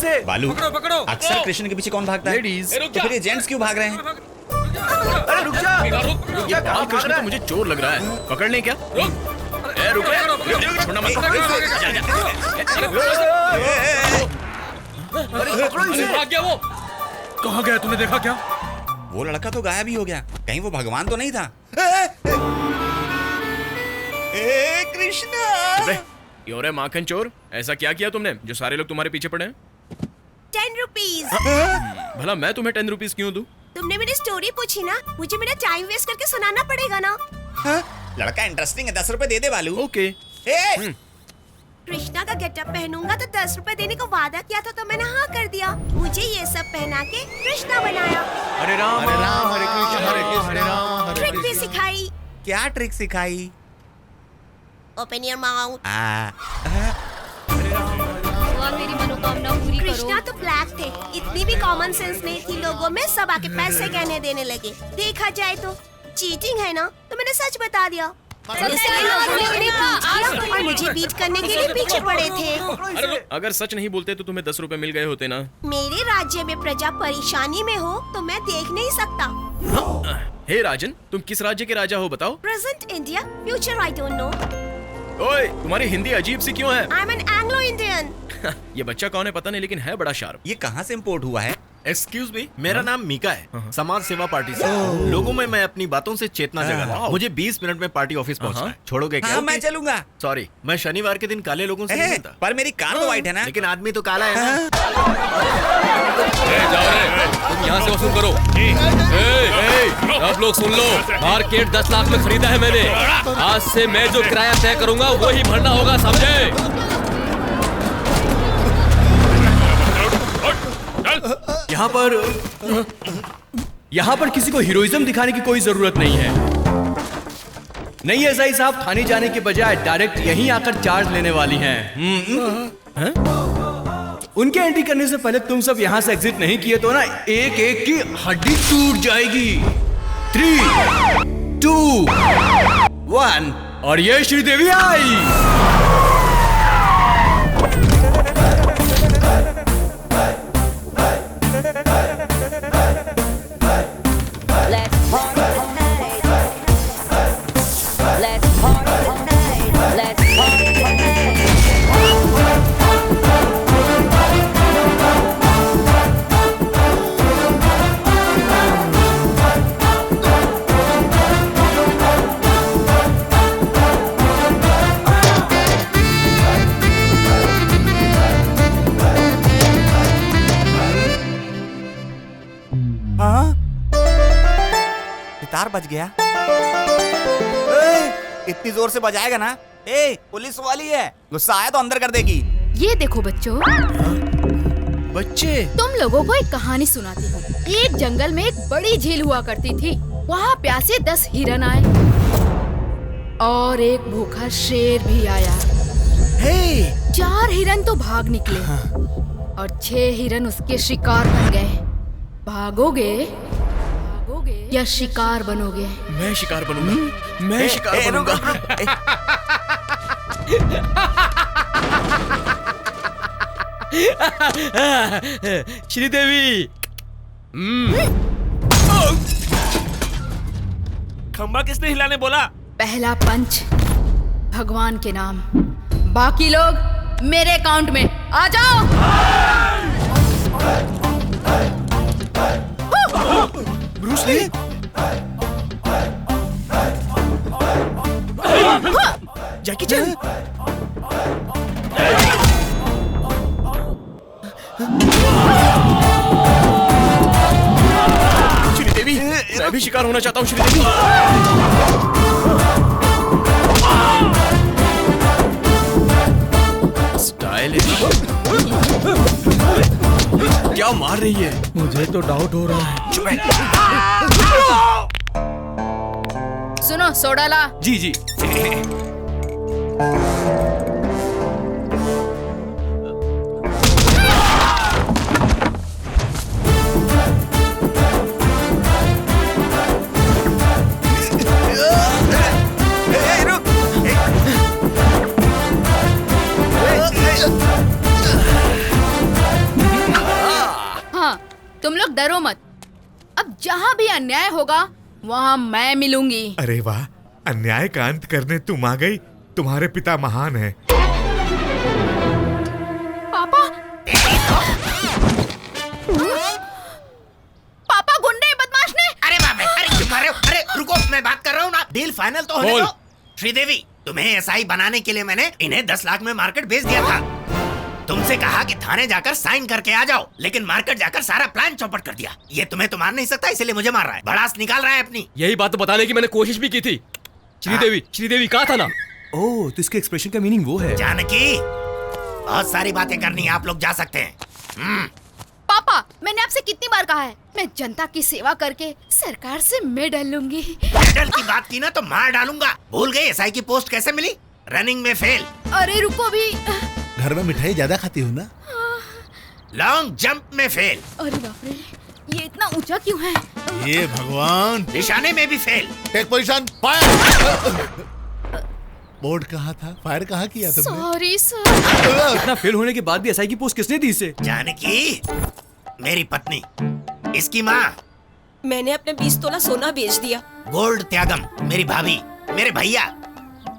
इसे। बालू, पकड़ो पकड़ो। अक्सर कृष्ण के पीछे कौन भागता है? लेडीज। तो फिर ये जेंट्स क्यों भाग रहे हैं? अरे रुक जा। ये बाल कृष्ण तो मुझे चोर लग रहा है। पकड़ लें क्या? ए रुक छोड़ना मत। अरे पकड़ो इसे। भाग गया वो। कहाँ गया, तूने देखा क्या? वो लड़का तो गायब ही हो गया, कहीं वो भगवान तो नहीं था? कृष्णा! योरे माखन चोर, ऐसा क्या किया तुमने जो सारे लोग तुम्हारे पीछे पड़े हैं? 10 रुपीज। भला मैं तुम्हें 10 रुपीज क्यों दूं? तुमने मेरी स्टोरी पूछी ना, मुझे मेरा टाइम वेस्ट करके सुनाना पड़ेगा ना। लड़का इंटरेस्टिंग है, 10 रुपए दे दे बालू। ओके। कृष्णा का गेटअप पहनूंगा तो 10 रुपए देने को वादा किया था, तो मैंने हाँ कर दिया। मुझे ये सब पहना के कृष्णा बनाया। हरे राम हरे कृष्ण हरे कृष्ण हरे राम हरे ट्रिक भी सिखाई। क्या ट्रिक सिखाई? Open your mouth. भगवान मेरी मनोकामना पूरी करो। कृष्णा तो ब्लैक थे, इतनी भी कॉमन सेंस नहीं थी लोगों में, सब आके पैसे कहने देने लगे। देखा जाए तो चीटिंग है ना, तो मैंने सच बता दिया। और मुझे बीट करने के लिए पीछे पड़े थे। अगर सच नहीं बोलते तो तुम्हें 10 रुपए मिल गए होते ना। मेरे राज्य में प्रजा परेशानी में हो तो मैं देख नहीं सकता। हे राजन, तुम किस राज्य के राजा हो बताओ? Present India, future I don't know. ओए, तुम्हारी हिंदी अजीब सी क्यों है? I am an Anglo Indian. ये बच्चा कौन है पता नहीं, लेकिन है बड़ा शार्प। ये कहाँ से इम्पोर्ट हुआ है? एक्सक्यूज मी, मेरा नाम मीका है, समाज सेवा पार्टी से। लोगों में मैं अपनी बातों से चेतना जगाता। मुझे 20 मिनट में पार्टी ऑफिस पहुंचना है। छोड़ोगे क्या? हाँ, मैं चलूंगा। सॉरी, मैं शनिवार के दिन काले लोगों से नहीं मिलता। पर मेरी कार तो व्हाइट है ना। लेकिन आदमी तो काला है ना। जाओ रे, तुम यहाँ से वसूल करो। आप लोग सुन लो, मार्केट 10 लाख में खरीदा है मैंने। आज से मैं जो किराया तय करूंगा वही भरना होगा, समझे? यहाँ पर किसी को हीरोइज्म दिखाने की कोई जरूरत नहीं है। नहीं एसआई साहब, थाने जाने के बजाय डायरेक्ट यहीं आकर चार्ज लेने वाली हैं। उनके एंट्री करने से पहले तुम सब यहाँ से एग्जिट नहीं किए तो ना एक एक की हड्डी टूट जाएगी। 3, 2, 1 और ये श्रीदेवी आई। सितार बज गया। इतनी जोर से बजाएगा ना? पुलिस वाली है, गुस्सा आया तो अंदर कर देगी। ये देखो बच्चों, बच्चे, तुम लोगों को एक कहानी सुनाती हूँ। एक जंगल में एक बड़ी झील हुआ करती थी। वहाँ प्यासे 10 हिरन आए और एक भूखा शेर भी आया। 4 हिरन तो भाग निकले और 6 हिरन उसके शिकार बन गए। भागोगे या शिकार बनोगे? मैं शिकार बनूंगा। मैं शिकार बनूंगा। श्रीदेवी, खंबा किसने हिलाने बोला? पहला पंच भगवान के नाम, बाकी लोग मेरे अकाउंट में आ जाओ। ब्रूस ली, जैकी चैन, श्रीदेवी, मैं भी शिकार होना चाहता हूँ। श्रीदेवी, स्टाइलिश। क्या मार रही है? मुझे तो डाउट हो रहा है। सुनो, सोडा ला। जी जी। तुम लोग डरो मत। अब जहाँ भी अन्याय होगा वहाँ मैं मिलूंगी। अरे वाह, अन्याय का अंत करने तुम आ गई। तुम्हारे पिता महान हैं। पापा पापा गुंडे बदमाश ने। अरे बाप रे, अरे क्यों मार रहे हो? अरे रुको, मैं बात कर रहा हूँ ना। डील फाइनल तो होने दो। श्रीदेवी, तुम्हें एसआई बनाने के लिए मैंने इन्हें 10 लाख में मार्केट भेज दिया था। तुमसे कहा कि थाने जाकर साइन करके आ जाओ, लेकिन मार्केट जाकर सारा प्लान चौपट कर दिया। ये तुम्हें तो मार नहीं सकता, इसलिए मुझे मार रहा है। भड़ास निकाल रहा है अपनी। यही बात तो बताने की मैंने कोशिश भी की थी। श्रीदेवी कहा था ना। ओह, तो इसके एक्सप्रेशन का मीनिंग वो है। जानकी, बहुत सारी बातें करनी है, आप लोग जा सकते हैं। पापा, मैंने आपसे कितनी बार कहा है, मैं जनता की सेवा करके सरकार से मेडल लूंगी। मेडल की बात की ना तो मार डालूंगा। भूल गई एसआई की पोस्ट कैसे मिली? रनिंग में फेल। अरे रुको भी। घर में मिठाई ज्यादा खाती हो ना? लॉन्ग जंप में फेल। अरे बाप रे, ये इतना ऊंचा क्यों है? ये भगवान। निशाने में भी fail. Take position, fire. Board कहाँ था? फायर कहाँ किया तुमने? Sorry sir. इतना फेल होने के बाद भी एसआई की पोस्ट किसने दी इसे? जानकी, मेरी पत्नी, इसकी माँ। मैंने अपने 20 तोला सोना बेच दिया। गोल्ड त्यागम, मेरी भाभी, मेरे भैया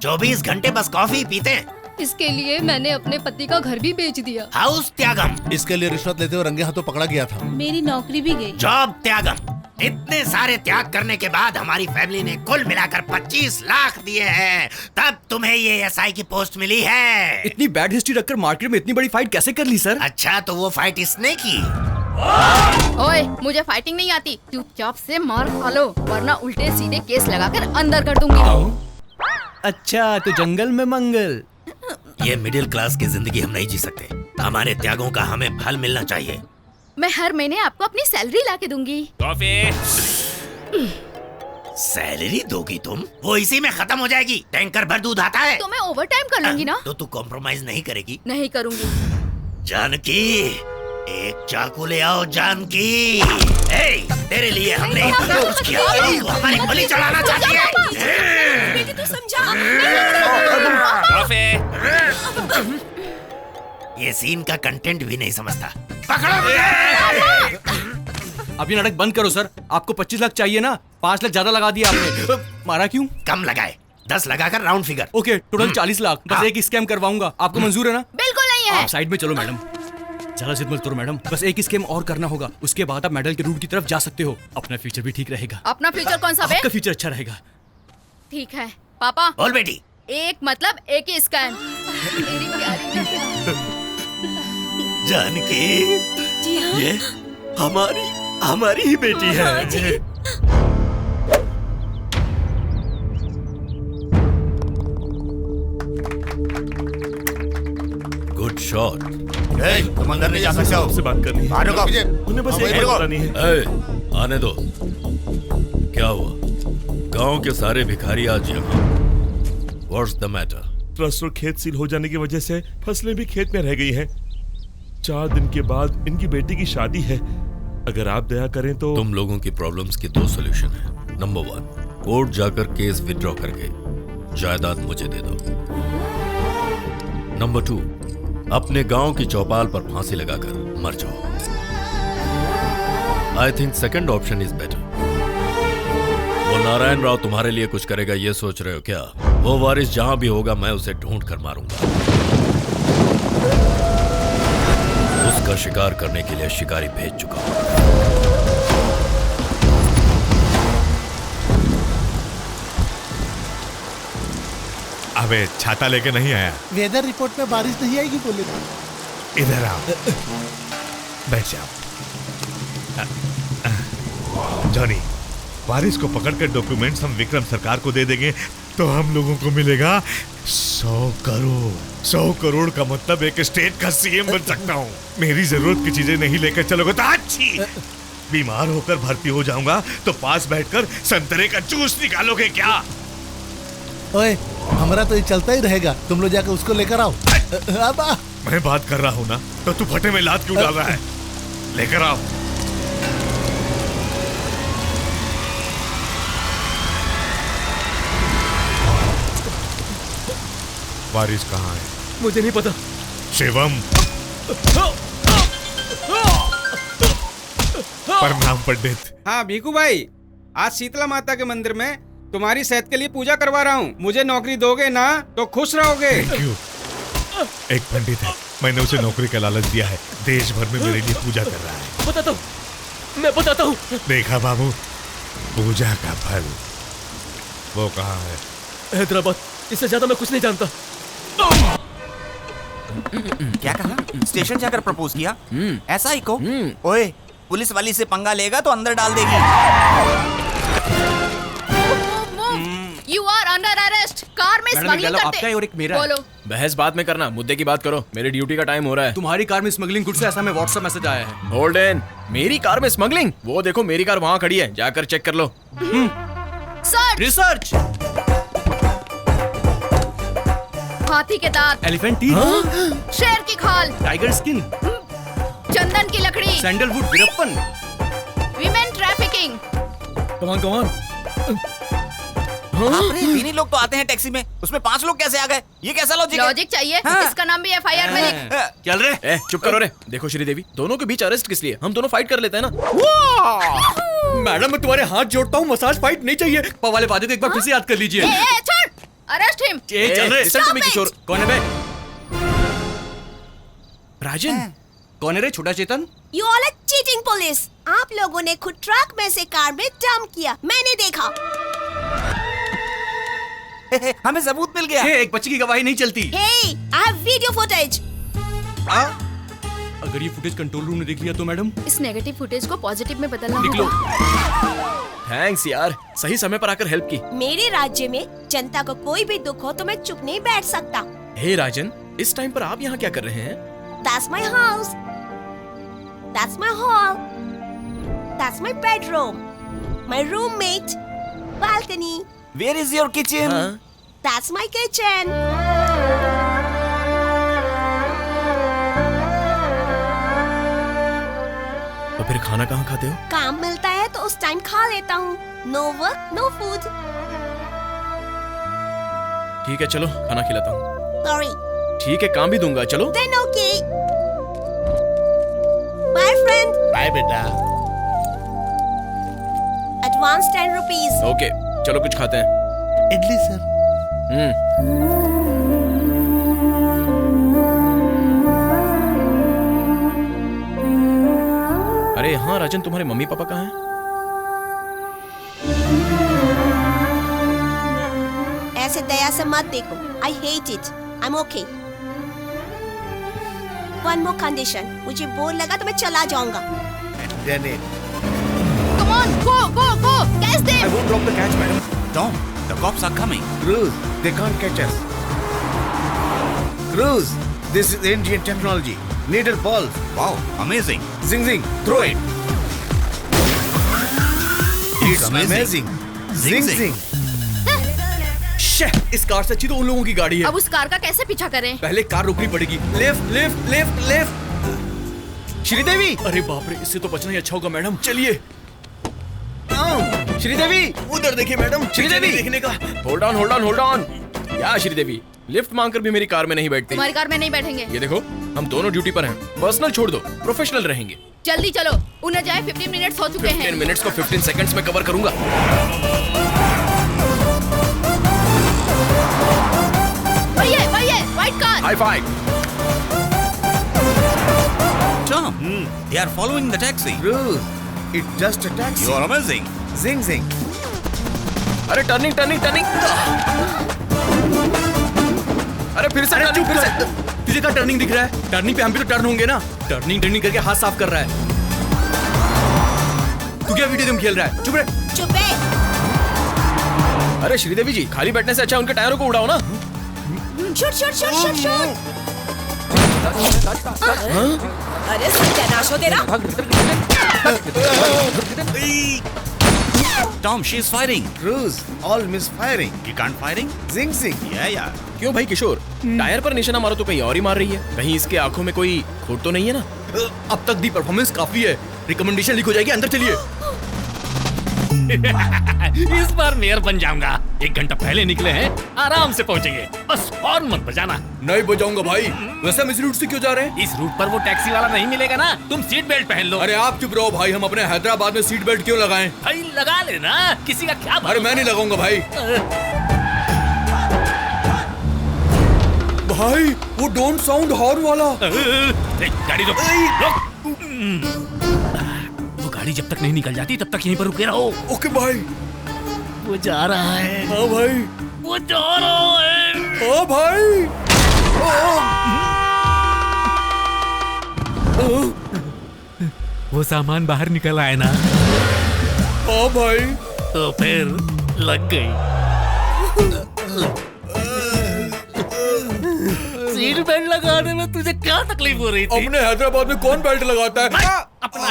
24 घंटे बस कॉफी पीते हैं। इसके लिए मैंने अपने पति का घर भी बेच दिया। हाउस त्यागम, इसके लिए रिश्वत लेते हुए रंगे हाथों पकड़ा गया था। मेरी नौकरी भी गई। जॉब त्यागम। इतने सारे त्याग करने के बाद हमारी फैमिली ने कुल मिलाकर 25 लाख दिए हैं, तब तुम्हें ये एसआई की पोस्ट मिली है। इतनी बैड हिस्ट्री रखकर मार्केट में इतनी बड़ी फाइट कैसे कर ली सर? अच्छा, तो वो फाइट इसने की। ओए, मुझे फाइटिंग नहीं आती। चुपचाप से मार खा लो, वरना उल्टे सीधे केस लगाकर अंदर कर दूंगी। अच्छा, तो जंगल में मंगल। ये मिडिल क्लास की जिंदगी हम नहीं जी सकते। हमारे त्यागों का हमें फल मिलना चाहिए। मैं हर महीने आपको अपनी सैलरी ला के दूंगी। सैलरी दोगी तुम? वो इसी में खत्म हो जाएगी। टैंकर भर दूध आता है। तो मैं ओवर टाइम कर लूंगी ना। तो तू कॉम्प्रोमाइज नहीं करेगी? नहीं करूंगी। जानकी, एक चाकू ले आओ। जानकी, तेरे लिए हमने इतना कुछ किया, तू हमारी बलि चढ़ाना चाहती है? बेटी तू समझा। ये सीन का कंटेंट भी नहीं समझता। पकड़ो मुझे। अब ये नाटक बंद करो सर। आपको 25 लाख चाहिए ना? 5 लाख ज्यादा लगा दिया आपने। मारा क्यों? कम लगाए, 10 लगाकर round figure. Okay, total 40 lakh. बस एक स्कैम करवाऊंगा। आपको मंजूर है ना? बिल्कुल नहीं है। आप साइड में चलो मैडम। ज्यादा जिद मत करो मैडम। बस एक स्कैम और करना होगा, उसके बाद आप मेडल के रूट की तरफ जा सकते हो। अपना फ्यूचर भी ठीक रहेगा। अपना फ्यूचर कौन सा बे? आपका फ्यूचर अच्छा रहेगा। ठीक है पापा। बोल बेटी। एक मतलब एक ही स्कैम। मेरी प्यारी बेटी। जानकी, जी हाँ। ये हमारी ही बेटी है। हाँ जी। Good shot. तुम अंदर नहीं जा सकते हो। से बात करनी है। बाहर रुको। उन्हें बस हाँ, एक भाई, बात बतानी है। आने दो। क्या हुआ? गांव के सारे भिखारी आज यहाँ। What's the matter? ट्रस्ट और खेत सील हो जाने की वजह से फसलें भी खेत में रह गई हैं। 4 दिन के बाद इनकी बेटी की शादी है। अगर आप दया करें तो। तुम लोगों की प्रॉब्लम्स के 2 सॉल्यूशन हैं। नंबर 1, कोर्ट जाकर केस विथड्रॉ करके जायदाद मुझे दे दो। नंबर 2, अपने गांव की चौपाल पर फांसी लगाकर मर जाओ। I think second option is better. वो नारायण राव तुम्हारे लिए कुछ करेगा ये सोच रहे हो क्या? वो वारिस जहां भी होगा मैं उसे ढूंढ कर मारूंगा। उसका शिकार करने के लिए शिकारी भेज चुका हूं। अबे छाता लेके नहीं आया। वेदर रिपोर्ट में बारिश नहीं आएगी बोले थे। इधर आओ, बैठ जाओ। जॉनी, वारिस को पकड़कर डॉक्यूमेंट्स हम विक्रम सरकार को दे देंगे तो हम लोगों को मिलेगा 100 करोड़। 100 करोड़ का मतलब एक स्टेट का सीएम बन सकता हूँ। मेरी जरूरत की चीजें नहीं लेकर चलोगे तो अच्छी। बीमार होकर भर्ती हो जाऊंगा तो पास बैठकर संतरे का जूस निकालोगे क्या? ओए, हमारा तो ये चलता ही रहेगा। तुम लोग जाकर उसको लेकर आओ। अब मैं बात कर रहा हूँ ना, तो तू फटे में लात क्यों डाल रहा है? लेकर आओ। वारिस कहाँ है? मुझे नहीं पता। शिवम, प्रणाम पंडित। हाँ भीखू भाई, आज शीतला माता के मंदिर में तुम्हारी सेहत के लिए पूजा करवा रहा हूँ। मुझे नौकरी दोगे ना तो खुश रहोगे। Thank you. एक पंडित है, मैंने उसे नौकरी का लालच दिया है, देश भर में मेरे लिए पूजा कर रहा है। बताता हूँ, मैं बताता हूँ। देखा बाबू, पूजा का फल वो कहाँ है? हैदराबाद। इससे ज्यादा मैं कुछ नहीं जानता। क्या कहा? स्टेशन जाकर प्रपोज किया? ऐसा ही को? ओए, पुलिस वाली से पंगा लेगा तो अंदर डाल देगी। You are under arrest. Car में स्मगलिंग करते। आपका है और एक मेरा है। बोलो। बहस बाद में करना, मुद्दे की बात करो। मेरी ड्यूटी का टाइम हो रहा है। तुम्हारी कार में स्मगलिंग गुड्स से ऐसा में व्हाट्सएप मैसेज आया है। Hold in. मेरी कार में स्मगलिंग? वो देखो मेरी कार वहाँ खड़ी है, जाकर चेक कर लो। रिसर्च। हाथी के दांत, एलिफेंट टीथ, शेर की खाल, टाइगर स्किन, चंदन की लकड़ी, सैंडलवुड, वीरप्पन, विमेन ट्रैफिकिंग। कमान कमान। तीन ही लोग तो आते हैं टैक्सी में, उसमें 5 लोग कैसे आ गए? ये कैसा लॉजिक है? लॉजिक चाहिए? हाँ। इसका नाम भी एफआईआर में लिख। चल रहे। चुप करो रे। देखो श्रीदेवी, दोनों के बीच अरेस्ट किस लिए? हम दोनों फाइट कर लेते हैं ना। मैडम मैं तुम्हारे हाथ जोड़ता हूँ, मसाज फाइट नहीं चाहिए। वाले वादे को एक बार फिर से याद कर लीजिए। छोड़, अरेस्ट हिम। चल रहे। Listen to me, किशोर। कौन है बे? राजन। कौन है रे? छोटा चेतन। You all are cheating police. आप लोगों ने खुद ट्रक में से कार में डंप किया, मैंने देखा। हमें सबूत मिल गया। एक बच्चे की गवाही नहीं चलती। Hey, I have video footage. अगर ये फुटेज कंट्रोल रूम ने देख लिया तो मैडम? इस नेगेटिव फुटेज को पॉजिटिव में बदलना लिख लो। थैंक्स यार, सही समय पर आकर हेल्प की। मेरे राज्य में जनता को कोई भी दुख हो तो मैं चुप नहीं बैठ सकता। हे राजन, इस टाइम पर आप यहाँ क्या कर रहे हैं? That's my house. That's my hall. That's my bedroom. My roommate. Balcony. Where is your kitchen? That's my kitchen. तो फिर खाना कहाँ खाते हो? काम मिलता है तो उस टाइम खा लेता हूँ। No work, no food. ठीक है चलो, खाना खिलाता हूँ। Sorry. ठीक है, काम भी दूंगा, चलो। Then okay. Bye friend. Bye बेटा। Advance 10 rupees. ओके, चलो कुछ खाते हैं। इडली सर। अरे हाँ राजन, तुम्हारे मम्मी पापा कहाँ हैं? ऐसे दया से मत देखो। I hate it. I'm okay. One more condition. मुझे बोर लगा तो मैं चला जाऊंगा। Come on, go, go, go. Catch them. I won't drop the catch, madam. Tom, the cops are coming. Cruz, they can't catch us. Cruz, this is Indian technology. Needle balls. Wow, amazing. Zing zing, throw it. It's amazing. Zing zing. इस car से अच्छी तो उन लोगों की गाड़ी है। अब उस कार का कैसे पीछा करें? पहले कार रोकनी पड़ेगी। Left left left left. Sridevi, अरे बाप रे, इससे तो बचना ही अच्छा होगा मैडम। चलिए। श्रीदेवी, उधर देखिए मैडम। श्रीदेवी देखने का। Hold on hold on hold on. क्या श्रीदेवी, लिफ्ट मांगकर भी मेरी कार में नहीं बैठती। तुम्हारी कार में नहीं बैठेंगे। ये देखो, हम दोनों ड्यूटी पर हैं। पर्सनल छोड़ दो, प्रोफेशनल रहेंगे। जल्दी चलो, उन्हें जाए 15 मिनट्स हो चुके हैं। 15 मिनट्स को 15 सेकंड्स में कवर करूंगा। भैया, white car. High five. Tom, they are following the taxi. Cruz, it's just a taxi. You are amazing. Zing zing. अरे टर्निंग टर्निंग टर्निंग। अरे फिर से टर्निंग, फिर से। तुझे क्या टर्निंग दिख रहा है? टर्निंग पे हम भी तो टर्न होंगे ना। टर्निंग टर्निंग करके हाथ साफ कर रहा है। तू क्या वीडियो गेम खेल रहा है? चुप रहे। चुप है। अरे श्रीदेवी जी, खाली बैठने से अच्छा उनके टायरों को उड़ाओ ना। Shoot shoot shoot shoot shoot. अरे सत्यानाश हो तेरा। Tom, she is firing. Cruz, all misfiring. You can't firing? Zing zing. Yeah. क्यों भाई किशोर, टायर पर निशाना मारो तो कहीं और ही मार रही है। कहीं इसके आंखों में कोई खोट तो नहीं है ना? अब तक दी परफॉर्मेंस काफी है। रिकमेंडेशन लीक हो जाएगी। अंदर चलिए। इस बार मेयर बन जाऊंगा। 1 घंटा पहले निकले हैं, आराम से पहुंचेंगे। बस हॉर्न मत बजाना। नहीं बजाऊंगा भाई। वैसे हम इस रूट से क्यों जा रहे हैं? इस रूट पर वो टैक्सी वाला नहीं मिलेगा ना, तुम सीट बेल्ट पहन लो। अरे आप चुप रहो भाई, हम अपने हैदराबाद में सीट बेल्ट क्यों लगाएं? भाई लगा लेना, किसी का क्या। अरे मैं नहीं लगाऊंगा भाई। भाई वो डोंट साउंड हॉर्न वाला। गाड़ी रोक। वो गाड़ी जब तक नहीं निकल जाती तब तक यहीं पर रुके रहो। ओके भाई। वो जा रहा है। हाँ भाई। वो जा रहा है। हाँ भाई। वो सामान बाहर निकल आए ना। हाँ भाई। तो फिर लग गई। सीट बेल्ट लगाने में तुझे क्या तकलीफ हो रही थी? अपने हैदराबाद में कौन बेल्ट लगाता है? अपना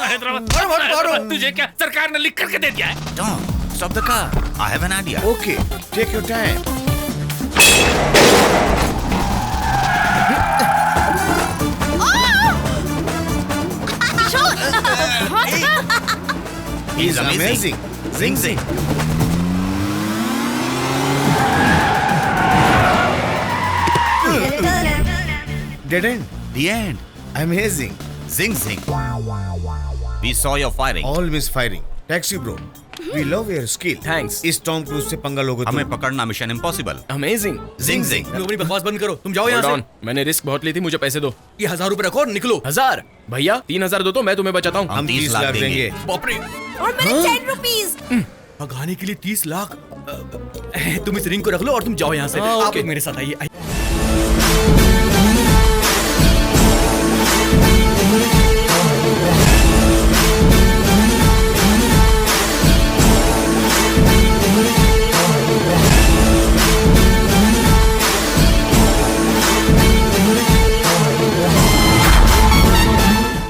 हैदराबाद तुझे क्या सरकार ने लिख करके दे दिया है? Don't stop the car. I have an idea. Okay, take your time. He's amazing. Zing zing. Dead end. The end. Amazing. Zing zing. We saw your firing. All misfiring. Taxi bro. We love your skill. Thanks. इस Tom cruise से पंगा लोगे हमें पकड़ना mission impossible. Amazing. जिंग जिंग। तुम अपनी बकवास बंद करो, तुम जाओ यहाँ से। मैंने रिस्क बहुत ली थी, मुझे पैसे दो। ये 1000 रुपए रखो और निकलो। 1000 भैया 3000 दो तो मैं तुम्हें बचाता हूँ। हम 30 लाख देंगे। बाप रे। और मेरे 10 रुपीज। भगाने के लिए 30 लाख। तुम इस रिंग को रख लो और तुम जाओ यहाँ से। आप ओके। मेरे साथ आइए।